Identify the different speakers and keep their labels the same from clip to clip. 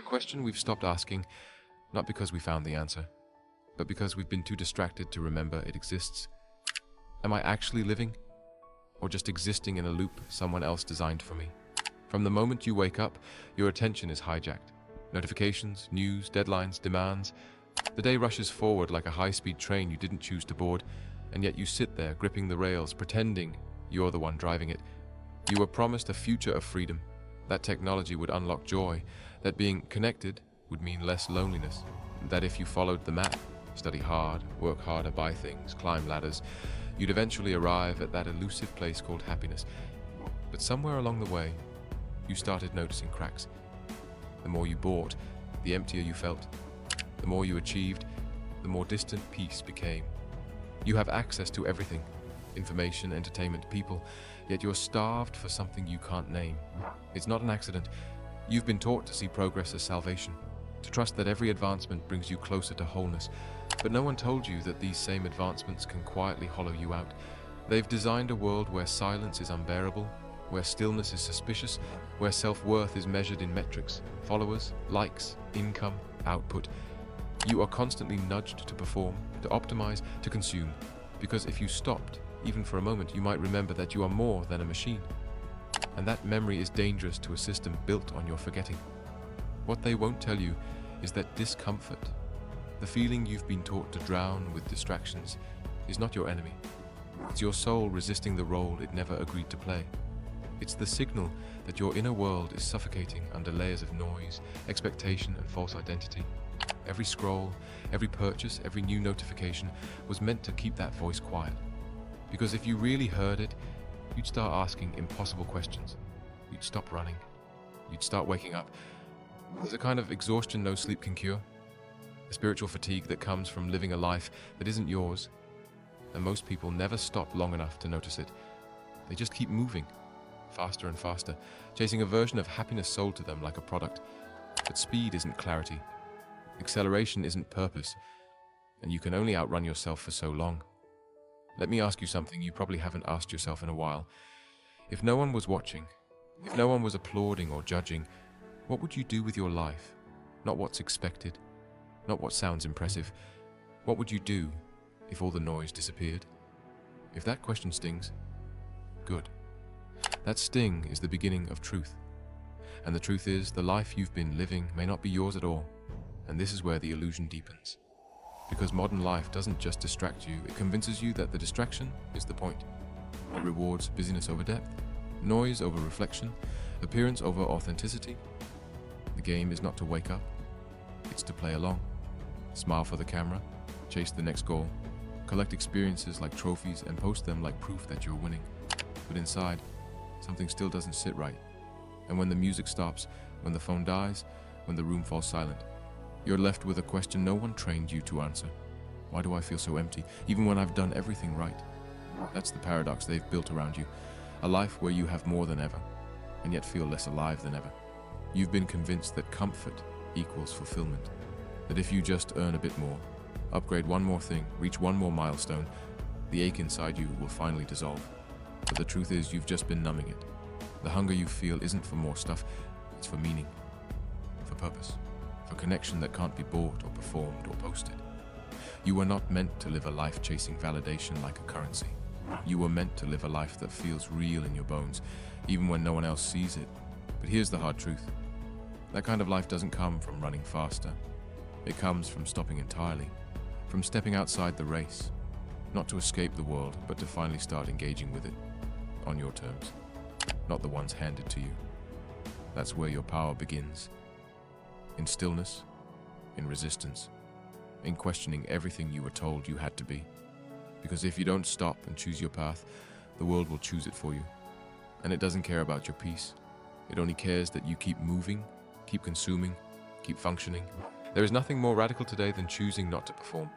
Speaker 1: a question we've stopped asking, not because we found the answer, but because we've been too distracted to remember it exists. Am I actually living, or just existing in a loop someone else designed for me? From the moment you wake up, your attention is hijacked. Notifications, news, deadlines, demands. The day rushes forward like a high-speed train you didn't choose to board, and yet you sit there gripping the rails, pretending you're the one driving it. You were promised a future of freedom, that technology would unlock joy, that being connected would mean less loneliness, that if you followed the map, study hard, work harder, buy things, climb ladders, you'd eventually arrive at that elusive place called happiness. But somewhere along the way, you started noticing cracks. The more you bought, the emptier you felt. The more you achieved, the more distant peace became. You have access to everything, information, entertainment, people, yet you're starved for something you can't name. It's not an accident. You've been taught to see progress as salvation, to trust that every advancement brings you closer to wholeness. But no one told you that these same advancements can quietly hollow you out. They've designed a world where silence is unbearable, where stillness is suspicious, where self-worth is measured in metrics, followers, likes, income, output. You are constantly nudged to perform, to optimize, to consume, because if you stopped, even for a moment, you might remember that you are more than a machine. And that memory is dangerous to a system built on your forgetting. What they won't tell you is that discomfort, the feeling you've been taught to drown with distractions, is not your enemy. It's your soul resisting the role it never agreed to play. It's the signal that your inner world is suffocating under layers of noise, expectation, and false identity. Every scroll, every purchase, every new notification was meant to keep that voice quiet. Because if you really heard it, you'd start asking impossible questions. You'd stop running. You'd start waking up. There's a kind of exhaustion no sleep can cure. A spiritual fatigue that comes from living a life that isn't yours. And most people never stop long enough to notice it. They just keep moving, faster and faster, chasing a version of happiness sold to them like a product. But speed isn't clarity. Acceleration isn't purpose. And you can only outrun yourself for so long. Let me ask you something you probably haven't asked yourself in a while. If no one was watching, if no one was applauding or judging, what would you do with your life? Not what's expected, not what sounds impressive. What would you do if all the noise disappeared? If that question stings, good. That sting is the beginning of truth. And the truth is, the life you've been living may not be yours at all. And this is where the illusion deepens. Because modern life doesn't just distract you, it convinces you that the distraction is the point. It rewards busyness over depth, noise over reflection, appearance over authenticity. The game is not to wake up, it's to play along. Smile for the camera, chase the next goal, collect experiences like trophies and post them like proof that you're winning. But inside, something still doesn't sit right. And when the music stops, when the phone dies, when the room falls silent, you're left with a question no one trained you to answer. Why do I feel so empty, even when I've done everything right? That's the paradox they've built around you. A life where you have more than ever, and yet feel less alive than ever. You've been convinced that comfort equals fulfillment. That if you just earn a bit more, upgrade one more thing, reach one more milestone, the ache inside you will finally dissolve. But the truth is, you've just been numbing it. The hunger you feel isn't for more stuff, it's for meaning, for purpose, for connection that can't be bought or performed or posted. You were not meant to live a life chasing validation like a currency. You were meant to live a life that feels real in your bones, even when no one else sees it. But here's the hard truth. That kind of life doesn't come from running faster. It comes from stopping entirely, from stepping outside the race, not to escape the world, but to finally start engaging with it, on your terms, not the ones handed to you. That's where your power begins. In stillness, in resistance, in questioning everything you were told you had to be. Because if you don't stop and choose your path, the world will choose it for you. And it doesn't care about your peace. It only cares that you keep moving, keep consuming, keep functioning. There is nothing more radical today than choosing not to perform,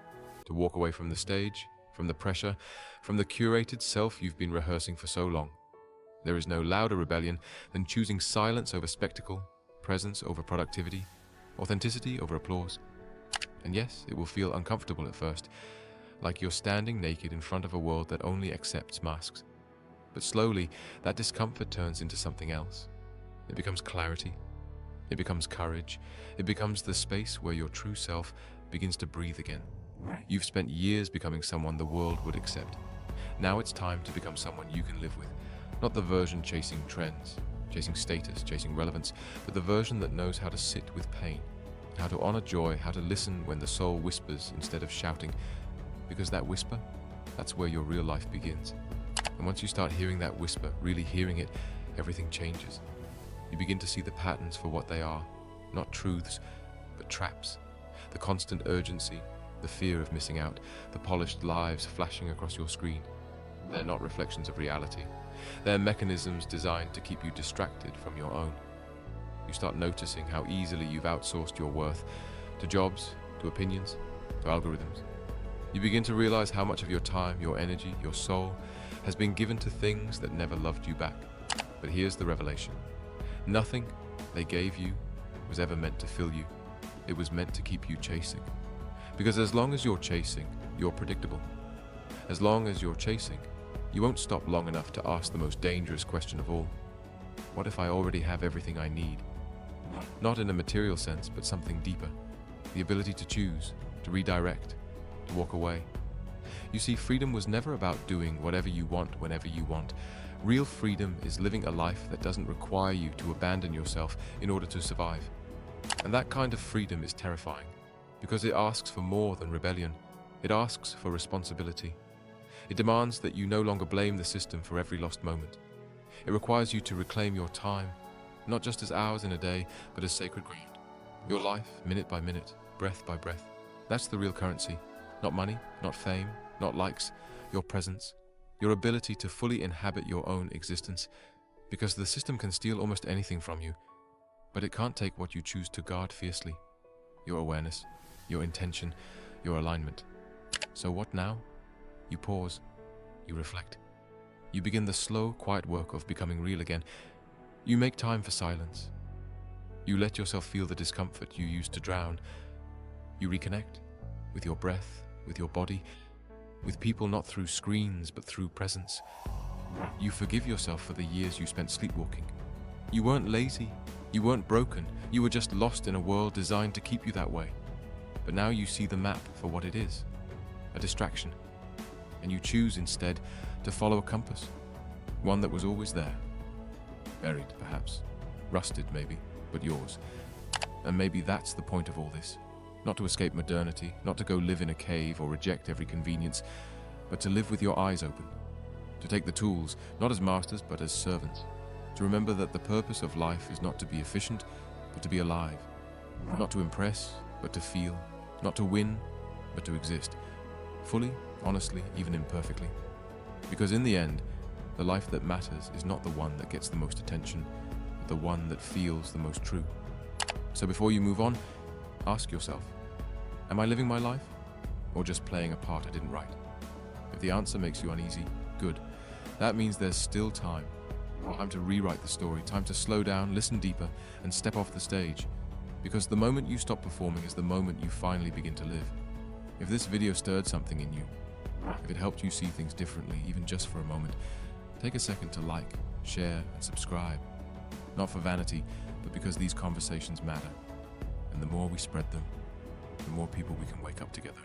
Speaker 1: to walk away from the stage, from the pressure, from the curated self you've been rehearsing for so long. There is no louder rebellion than choosing silence over spectacle, presence over productivity, authenticity over applause. And yes, it will feel uncomfortable at first, like you're standing naked in front of a world that only accepts masks. But slowly, that discomfort turns into something else. It becomes clarity. It becomes courage. It becomes the space where your true self begins to breathe again. You've spent years becoming someone the world would accept. Now it's time to become someone you can live with. Not the version chasing trends, chasing status, chasing relevance, but the version that knows how to sit with pain, how to honor joy, how to listen when the soul whispers instead of shouting. Because that whisper, that's where your real life begins. And once you start hearing that whisper, really hearing it, everything changes. You begin to see the patterns for what they are, not truths, but traps. The constant urgency, the fear of missing out, the polished lives flashing across your screen. They're not reflections of reality. They're mechanisms designed to keep you distracted from your own. You start noticing how easily you've outsourced your worth to jobs, to opinions, to algorithms. You begin to realize how much of your time, your energy, your soul has been given to things that never loved you back. But here's the revelation. Nothing they gave you was ever meant to fill you. It was meant to keep you chasing. Because as long as you're chasing, you're predictable. As long as you're chasing, you won't stop long enough to ask the most dangerous question of all. What if I already have everything I need? Not in a material sense, but something deeper. The ability to choose, to redirect, to walk away. You see, freedom was never about doing whatever you want whenever you want. Real freedom is living a life that doesn't require you to abandon yourself in order to survive. And that kind of freedom is terrifying, because it asks for more than rebellion. It asks for responsibility. It demands that you no longer blame the system for every lost moment. It requires you to reclaim your time, not just as hours in a day, but as sacred ground. Your life, minute by minute, breath by breath. That's the real currency. Not money, not fame, not likes. Your presence. Your ability to fully inhabit your own existence. Because the system can steal almost anything from you, but it can't take what you choose to guard fiercely. Your awareness, your intention, your alignment. So what now? You pause. You reflect. You begin the slow, quiet work of becoming real again. You make time for silence. You let yourself feel the discomfort you used to drown. You reconnect with your breath, with your body, with people not through screens but through presence. You forgive yourself for the years you spent sleepwalking. You weren't lazy. You weren't broken. You were just lost in a world designed to keep you that way. But now you see the map for what it is, a distraction. And you choose instead to follow a compass, one that was always there. Buried, perhaps. Rusted, maybe, but yours. And maybe that's the point of all this. Not to escape modernity, not to go live in a cave or reject every convenience, but to live with your eyes open. To take the tools, not as masters, but as servants. To remember that the purpose of life is not to be efficient, but to be alive. Not to impress, but to feel. Not to win, but to exist. Fully, honestly, even imperfectly. Because in the end, the life that matters is not the one that gets the most attention, but the one that feels the most true. So before you move on, ask yourself, am I living my life, or just playing a part I didn't write? If the answer makes you uneasy, good. That means there's still time. Time to rewrite the story, time to slow down, listen deeper, and step off the stage. Because the moment you stop performing is the moment you finally begin to live. If this video stirred something in you, if it helped you see things differently, even just for a moment, take a second to like, share, and subscribe. Not for vanity, but because these conversations matter. And the more we spread them, the more people we can wake up together.